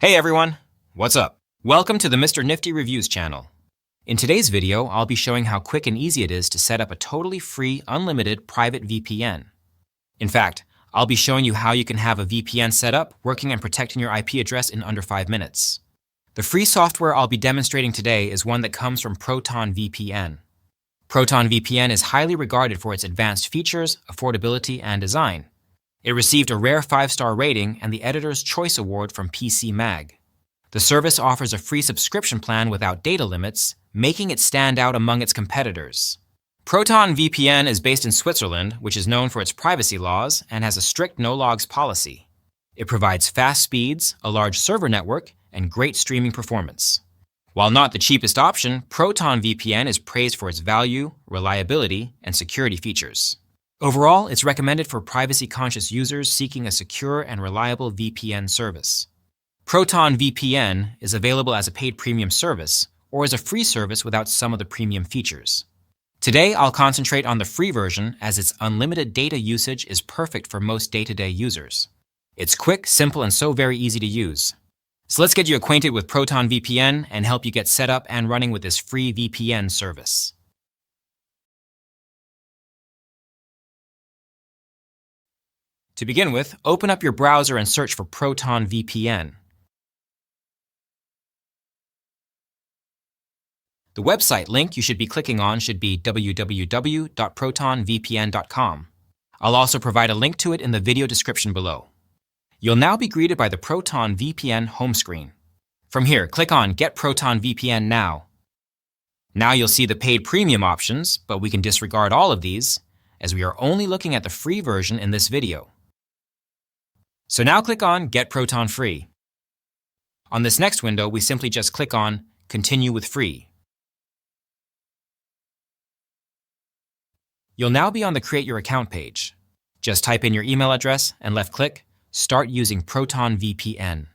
Hey everyone, what's up? Welcome to the Mr. Nifty Reviews channel. In today's video, I'll be showing how quick and easy it is to set up a totally free, unlimited private VPN. In fact, I'll be showing you how you can have a VPN set up, working and protecting your IP address in under 5 minutes. The free software I'll be demonstrating today is one that comes from Proton VPN. Proton VPN is highly regarded for its advanced features, affordability, and design. It received a rare 5-star rating and the Editor's Choice Award from PC Mag. The service offers a free subscription plan without data limits, making it stand out among its competitors. Proton VPN is based in Switzerland, which is known for its privacy laws and has a strict no-logs policy. It provides fast speeds, a large server network, and great streaming performance. While not the cheapest option, Proton VPN is praised for its value, reliability, and security features. Overall, it's recommended for privacy-conscious users seeking a secure and reliable VPN service. Proton VPN is available as a paid premium service or as a free service without some of the premium features. Today, I'll concentrate on the free version as its unlimited data usage is perfect for most day-to-day users. It's quick, simple, and so very easy to use. So let's get you acquainted with Proton VPN and help you get set up and running with this free VPN service. To begin with, open up your browser and search for Proton VPN. The website link you should be clicking on should be www.protonvpn.com. I'll also provide a link to it in the video description below. You'll now be greeted by the Proton VPN home screen. From here, click on Get Proton VPN Now. Now you'll see the paid premium options, but we can disregard all of these, as we are only looking at the free version in this video. So now click on Get Proton Free. On this next window, we simply just click on Continue with Free. You'll now be on the Create Your Account page. Just type in your email address and left-click Start using Proton VPN.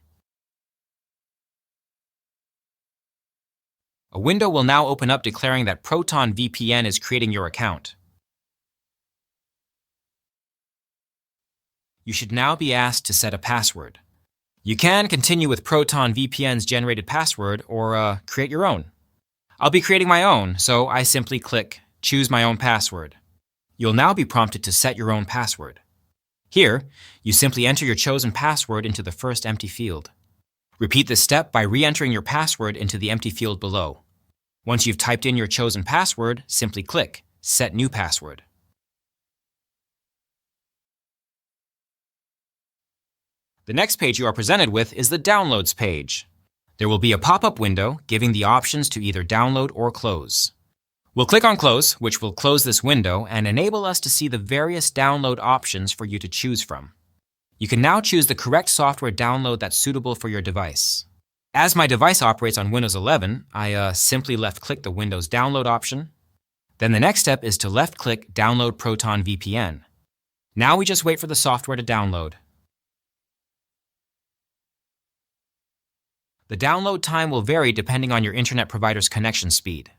A window will now open up declaring that Proton VPN is creating your account. You should now be asked to set a password. You can continue with Proton VPN's generated password or create your own. I'll be creating my own, so I simply click Choose My Own Password. You'll now be prompted to set your own password. Here, you simply enter your chosen password into the first empty field. Repeat this step by re-entering your password into the empty field below. Once you've typed in your chosen password, simply click Set New Password. The next page you are presented with is the Downloads page. There will be a pop-up window giving the options to either download or close. We'll click on Close, which will close this window and enable us to see the various download options for you to choose from. You can now choose the correct software download that's suitable for your device. As my device operates on Windows 11, I simply left-click the Windows Download option. Then the next step is to left-click Download Proton VPN. Now we just wait for the software to download. The download time will vary depending on your internet provider's connection speed.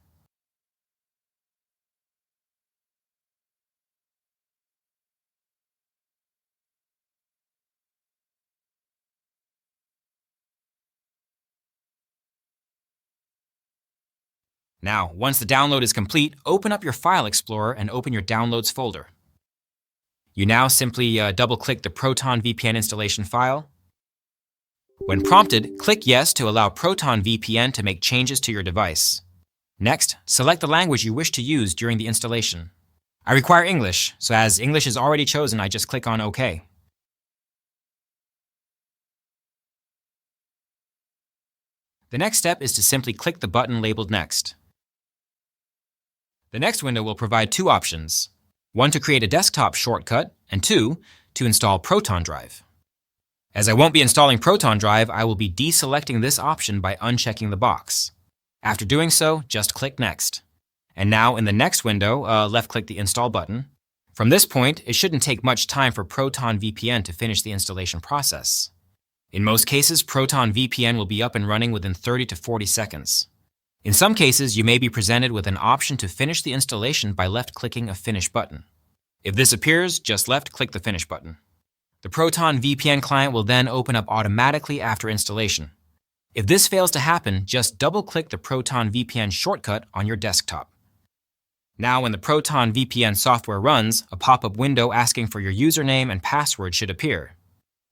Now, once the download is complete, open up your File Explorer and open your Downloads folder. You now simply double-click the Proton VPN installation file. When prompted, click Yes to allow Proton VPN to make changes to your device. Next, select the language you wish to use during the installation. I require English, so as English is already chosen, I just click on OK. The next step is to simply click the button labeled Next. The next window will provide two options. One to create a desktop shortcut, and two, to install Proton Drive. As I won't be installing Proton Drive, I will be deselecting this option by unchecking the box. After doing so, just click Next. And now in the next window, left-click the Install button. From this point, it shouldn't take much time for Proton VPN to finish the installation process. In most cases, Proton VPN will be up and running within 30 to 40 seconds. In some cases, you may be presented with an option to finish the installation by left-clicking a Finish button. If this appears, just left-click the Finish button. The Proton VPN client will then open up automatically after installation. If this fails to happen, just double-click the Proton VPN shortcut on your desktop. Now, when the Proton VPN software runs, a pop-up window asking for your username and password should appear.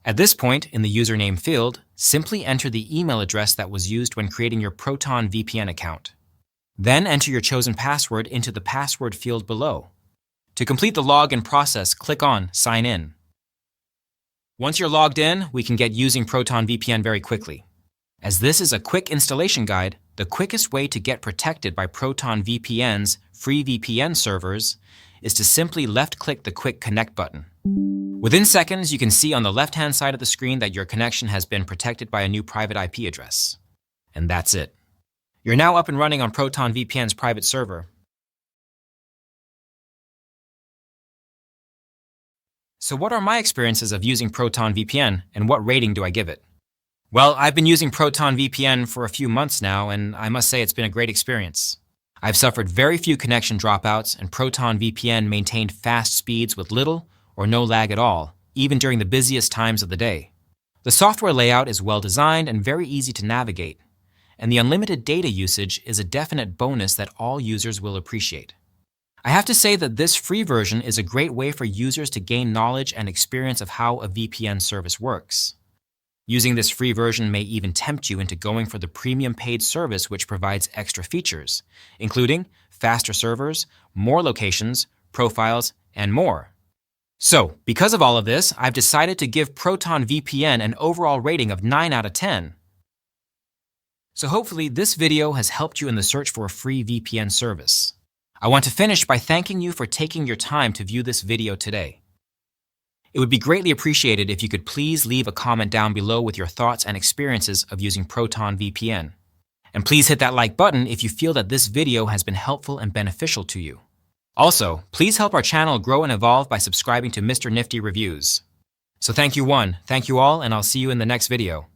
At this point, in the username field, simply enter the email address that was used when creating your Proton VPN account. Then enter your chosen password into the password field below. To complete the login process, click on Sign In. Once you're logged in, we can get using Proton VPN very quickly. As this is a quick installation guide, the quickest way to get protected by Proton VPN's free VPN servers is to simply left-click the Quick Connect button. Within seconds, you can see on the left-hand side of the screen that your connection has been protected by a new private IP address. And that's it. You're now up and running on Proton VPN's private server. So what are my experiences of using Proton VPN, and what rating do I give it? Well, I've been using Proton VPN for a few months now, and I must say it's been a great experience. I've suffered very few connection dropouts, and Proton VPN maintained fast speeds with little or no lag at all, even during the busiest times of the day. The software layout is well designed and very easy to navigate, and the unlimited data usage is a definite bonus that all users will appreciate. I have to say that this free version is a great way for users to gain knowledge and experience of how a VPN service works. Using this free version may even tempt you into going for the premium paid service, which provides extra features, including faster servers, more locations, profiles, and more. So, because of all of this, I've decided to give Proton VPN an overall rating of 9 out of 10. So hopefully this video has helped you in the search for a free VPN service. I want to finish by thanking you for taking your time to view this video today. It would be greatly appreciated if you could please leave a comment down below with your thoughts and experiences of using Proton VPN. And please hit that like button if you feel that this video has been helpful and beneficial to you. Also, please help our channel grow and evolve by subscribing to Mr. Nifty Reviews. So thank you all, and I'll see you in the next video.